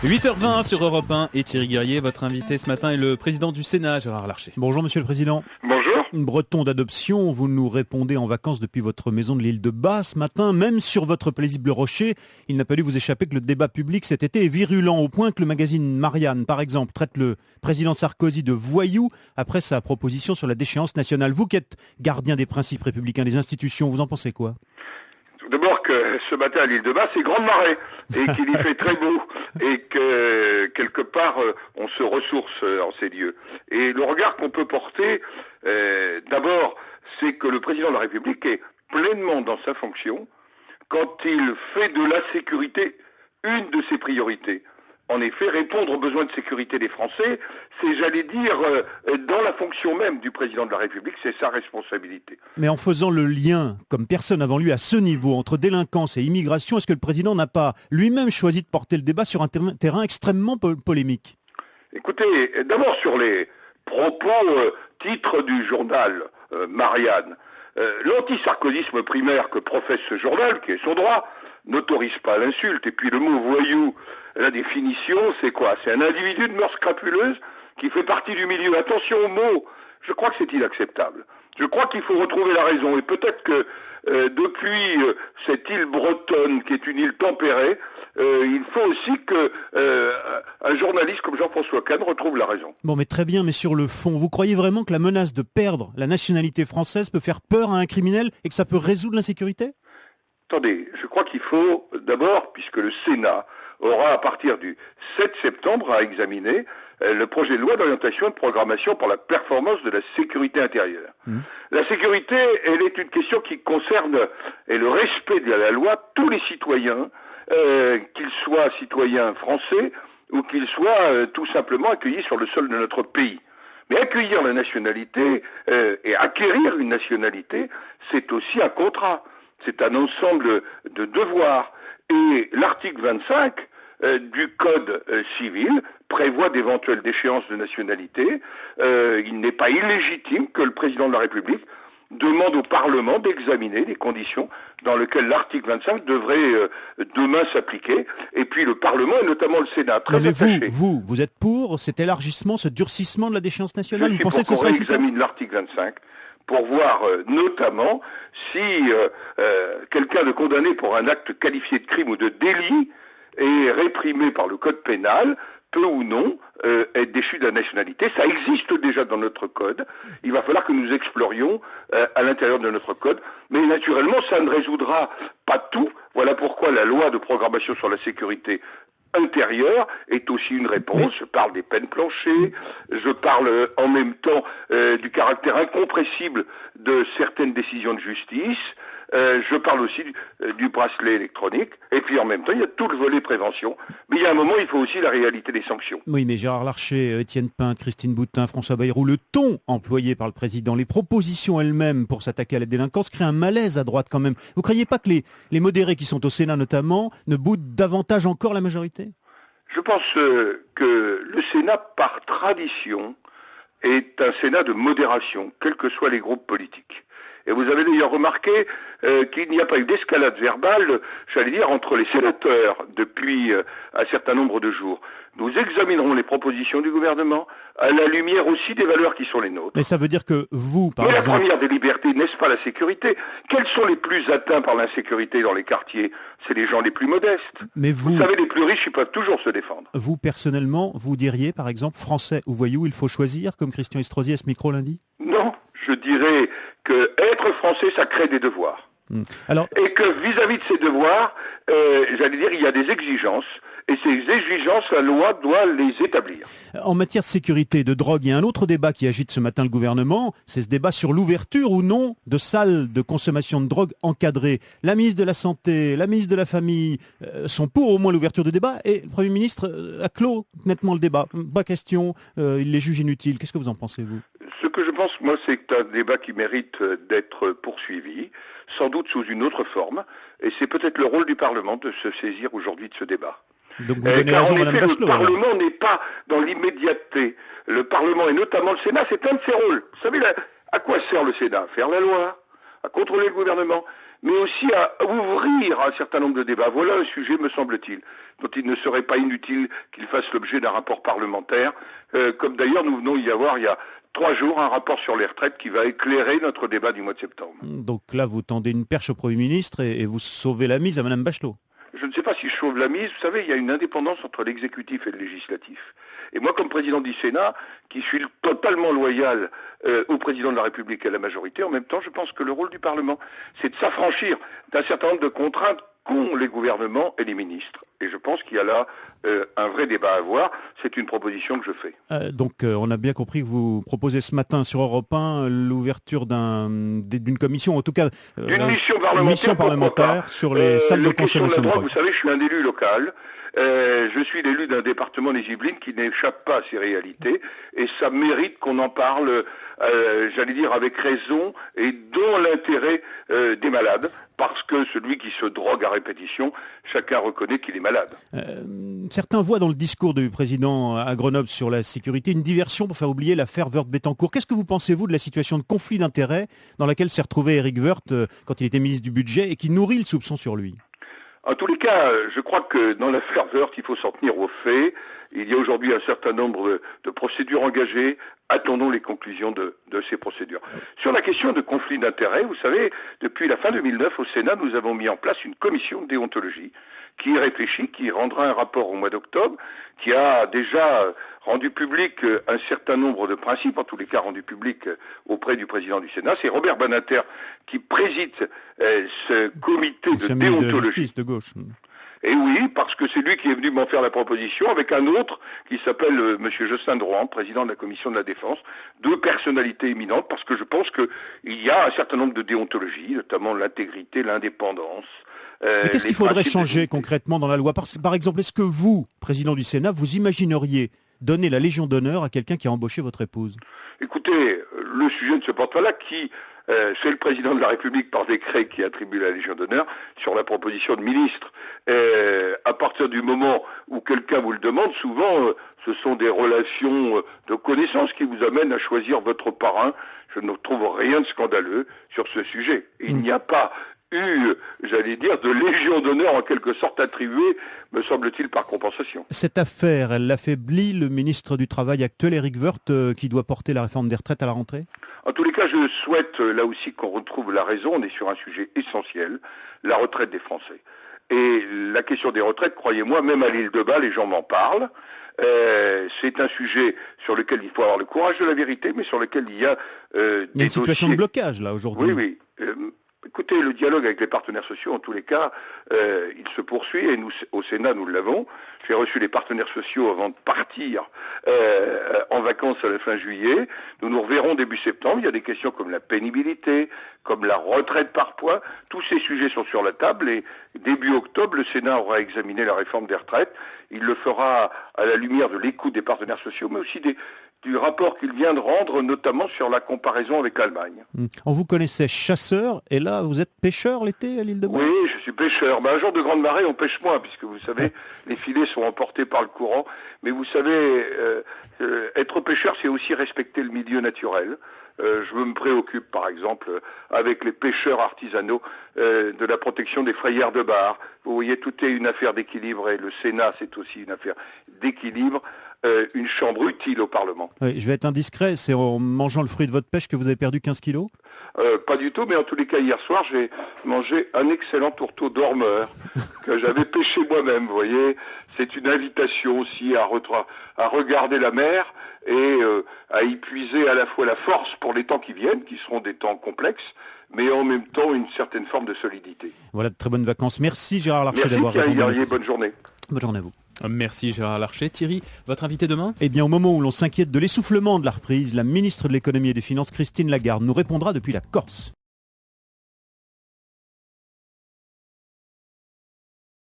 8h20 sur Europe 1 et Thierry Guerrier, votre invité ce matin est le président du Sénat, Gérard Larcher. Bonjour Monsieur le Président. Bonjour. Breton d'adoption, vous nous répondez en vacances depuis votre maison de l'île de Bas ce matin. Même sur votre paisible rocher, il n'a pas dû vous échapper que le débat public cet été est virulent, au point que le magazine Marianne, par exemple, traite le président Sarkozy de voyou après sa proposition sur la déchéance nationale. Vous qui êtes gardien des principes républicains, des institutions, vous en pensez quoi ? D'abord que ce matin à l'île de Bas, c'est grande marée et qu'il y fait très beau et que quelque part on se ressource en ces lieux. Et le regard qu'on peut porter, d'abord, c'est que le président de la République est pleinement dans sa fonction quand il fait de la sécurité une de ses priorités. En effet, répondre aux besoins de sécurité des Français, c'est, j'allais dire, dans la fonction même du président de la République, c'est sa responsabilité. Mais en faisant le lien, comme personne avant lui, à ce niveau, entre délinquance et immigration, est-ce que le président n'a pas lui-même choisi de porter le débat sur un terrain extrêmement polémique ? Écoutez, d'abord sur les propos, titre du journal Marianne, l'anti-sarkozysme primaire que professe ce journal, qui est son droit, n'autorise pas l'insulte. Et puis le mot voyou, la définition, c'est quoi ? C'est un individu de mœurs scrapuleuses qui fait partie du milieu. Attention aux mots, je crois que c'est inacceptable. Je crois qu'il faut retrouver la raison. Et peut-être que depuis cette île bretonne, qui est une île tempérée, il faut aussi que un journaliste comme Jean-François Kahn retrouve la raison. Bon, mais très bien, mais sur le fond, vous croyez vraiment que la menace de perdre la nationalité française peut faire peur à un criminel et que ça peut résoudre l'insécurité ? Attendez, je crois qu'il faut d'abord, puisque le Sénat aura à partir du 7 septembre à examiner le projet de loi d'orientation et de programmation pour la performance de la sécurité intérieure. La sécurité, elle est une question qui concerne, et le respect de la loi, tous les citoyens, qu'ils soient citoyens français ou qu'ils soient tout simplement accueillis sur le sol de notre pays. Mais accueillir la nationalité et acquérir une nationalité, c'est aussi un contrat. C'est un ensemble de devoirs. Et l'article 25 du Code civil prévoit d'éventuelles déchéances de nationalité. Il n'est pas illégitime que le président de la République demande au Parlement d'examiner les conditions dans lesquelles l'article 25 devrait demain s'appliquer. Et puis le Parlement, et notamment le Sénat, très attaché. Mais vous êtes pour cet élargissement, ce durcissement de la déchéance nationale ? Vous pensez que ce qu'on serait efficace ? réexamine l'article 25 pour voir notamment si quelqu'un de condamné pour un acte qualifié de crime ou de délit est réprimé par le code pénal, peut ou non être déchu de la nationalité. Ça existe déjà dans notre code. Il va falloir que nous explorions à l'intérieur de notre code. Mais naturellement, ça ne résoudra pas tout. Voilà pourquoi la loi de programmation sur la sécurité intérieure est aussi une réponse. Je parle des peines planchées, je parle en même temps du caractère incompressible de certaines décisions de justice, je parle aussi du bracelet électronique, et puis en même temps il y a tout le volet prévention, mais il y a un moment il faut aussi la réalité des sanctions. Oui, mais Gérard Larcher, Étienne Pinte, Christine Boutin, François Bayrou, le ton employé par le président, les propositions elles-mêmes pour s'attaquer à la délinquance créent un malaise à droite quand même. Vous ne croyez pas que les modérés qui sont au Sénat notamment ne boudent davantage encore la majorité ? Je pense que le Sénat, par tradition, est un Sénat de modération, quels que soient les groupes politiques. Et vous avez d'ailleurs remarqué qu'il n'y a pas eu d'escalade verbale, j'allais dire, entre les sénateurs depuis un certain nombre de jours. Nous examinerons les propositions du gouvernement à la lumière aussi des valeurs qui sont les nôtres. Mais ça veut dire que vous, par exemple... Mais la première des libertés, n'est-ce pas la sécurité ? Quels sont les plus atteints par l'insécurité dans les quartiers ? C'est les gens les plus modestes. Mais vous savez, les plus riches, ils peuvent toujours se défendre. Vous, personnellement, vous diriez, par exemple, français ou voyou, il faut choisir, comme Christian Estrosi à ce micro lundi ? Non, je dirais que être français, ça crée des devoirs. Alors... Et que vis-à-vis de ces devoirs, j'allais dire, il y a des exigences. Et ces exigences, la loi doit les établir. En matière de sécurité, de drogue, il y a un autre débat qui agite ce matin le gouvernement, c'est ce débat sur l'ouverture ou non de salles de consommation de drogue encadrées. La ministre de la Santé, la ministre de la Famille sont pour au moins l'ouverture du débat et le Premier ministre a clos nettement le débat. Pas question, il les juge inutiles. Qu'est-ce que vous en pensez, vous ? Ce que je pense, moi, c'est que c'est un débat qui mérite d'être poursuivi, sans doute sous une autre forme, et c'est peut-être le rôle du Parlement de se saisir aujourd'hui de ce débat. Donc vous donnez raison, Madame Bachelot. Le Parlement n'est pas dans l'immédiateté. Le Parlement, et notamment le Sénat, c'est un de ses rôles. Vous savez, à quoi sert le Sénat ? À faire la loi, à contrôler le gouvernement. mais aussi à ouvrir un certain nombre de débats. Voilà un sujet, me semble-t-il, dont il ne serait pas inutile qu'il fasse l'objet d'un rapport parlementaire, comme d'ailleurs nous venons y avoir il y a 3 jours un rapport sur les retraites qui va éclairer notre débat du mois de septembre. Donc là, vous tendez une perche au Premier ministre et vous sauvez la mise à Madame Bachelot. Je ne sais pas si je sauve la mise. Vous savez, il y a une indépendance entre l'exécutif et le législatif. Et moi, comme président du Sénat, qui suis totalement loyal au président de la République et à la majorité, en même temps, je pense que le rôle du Parlement, c'est de s'affranchir d'un certain nombre de contraintes qu'ont les gouvernements et les ministres. Et je pense qu'il y a là un vrai débat à avoir. C'est une proposition que je fais. On a bien compris que vous proposez ce matin sur Europe 1 l'ouverture d'une commission, en tout cas d'une mission parlementaire sur les salles de de consommation la drogue. Vous savez, je suis un élu local. Je suis l'élu d'un département, les Yvelines, qui n'échappe pas à ces réalités, et ça mérite qu'on en parle, j'allais dire, avec raison et dans l'intérêt des malades, parce que celui qui se drogue à répétition, chacun reconnaît qu'il est malade. Certains voient dans le discours du président à Grenoble sur la sécurité une diversion pour faire oublier l'affaire Woerth-Bettencourt. Qu'est-ce que vous pensez, vous, de la situation de conflit d'intérêts dans laquelle s'est retrouvé Éric Woerth quand il était ministre du Budget et qui nourrit le soupçon sur lui ? En tous les cas, je crois que dans l'affaire Woerth, il faut s'en tenir aux faits. Il y a aujourd'hui un certain nombre de procédures engagées. Attendons les conclusions de ces procédures. Sur la question de conflit d'intérêts, vous savez, depuis la fin 2009, au Sénat, nous avons mis en place une commission de déontologie qui y réfléchit, qui rendra un rapport au mois d'octobre, qui a déjà rendu public un certain nombre de principes, en tous les cas rendu public auprès du président du Sénat. C'est Robert Badinter qui préside ce comité de déontologie. De gauche. Et oui, parce que c'est lui qui est venu m'en faire la proposition, avec un autre qui s'appelle Monsieur Jocelyn Drouin, président de la Commission de la Défense, 2 personnalités éminentes, parce que je pense qu'il y a un certain nombre de déontologies, notamment l'intégrité, l'indépendance. Mais qu'est-ce qu'il faudrait changer concrètement dans la loi ? Parce que, par exemple, est-ce que vous, président du Sénat, vous imagineriez donner la Légion d'honneur à quelqu'un qui a embauché votre épouse ? Écoutez, le sujet ne se porte pas là. C'est le président de la République par décret qui attribue la Légion d'honneur sur la proposition de ministre. À partir du moment où quelqu'un vous le demande, souvent ce sont des relations de connaissance qui vous amènent à choisir votre parrain. Je ne trouve rien de scandaleux sur ce sujet. Il n'y a pas j'allais dire, de Légion d'honneur en quelque sorte attribuée, me semble-t-il, par compensation. Cette affaire, elle affaiblit le ministre du Travail actuel, Éric Woerth, qui doit porter la réforme des retraites à la rentrée ? En tous les cas, je souhaite là aussi qu'on retrouve la raison. On est sur un sujet essentiel, la retraite des Français. Et la question des retraites, croyez-moi, même à l'île de Bas, les gens m'en parlent. C'est un sujet sur lequel il faut avoir le courage de la vérité, mais sur lequel il y a une situation de blocage, là, aujourd'hui. Oui. Écoutez, le dialogue avec les partenaires sociaux, en tous les cas, il se poursuit et nous, au Sénat, nous l'avons. J'ai reçu les partenaires sociaux avant de partir en vacances à la fin juillet. Nous nous reverrons début septembre. Il y a des questions comme la pénibilité, comme la retraite par points. Tous ces sujets sont sur la table et début octobre, le Sénat aura examiné la réforme des retraites. Il le fera à la lumière de l'écoute des partenaires sociaux, mais aussi du rapport qu'il vient de rendre, notamment sur la comparaison avec l'Allemagne. On vous connaissait chasseur, et là, vous être pêcheur l'été à l'île de Bas ? Oui, je suis pêcheur. Un jour de grande marée, on pêche moins, puisque vous savez, les filets sont emportés par le courant. Mais vous savez, être pêcheur, c'est aussi respecter le milieu naturel. Je me préoccupe, par exemple, avec les pêcheurs artisanaux, de la protection des frayères de bar. Vous voyez, tout est une affaire d'équilibre, et le Sénat, c'est aussi une affaire d'équilibre. Une chambre utile au Parlement. Oui, je vais être indiscret, c'est en mangeant le fruit de votre pêche que vous avez perdu 15 kilos ? Pas du tout, mais en tous les cas, hier soir, j'ai mangé un excellent tourteau dormeur que j'avais pêché moi-même, vous voyez. C'est une invitation aussi à regarder la mer et à y puiser à la fois la force pour les temps qui viennent, qui seront des temps complexes, mais en même temps une certaine forme de solidité. Voilà, de très bonnes vacances. Merci Gérard Larcher d'avoir répondu. Merci Thierry, bonne journée. Bonne journée à vous. Merci Gérard Larcher. Thierry, votre invité demain ? Eh bien, au moment où l'on s'inquiète de l'essoufflement de la reprise, la ministre de l'économie et des finances, Christine Lagarde, nous répondra depuis la Corse.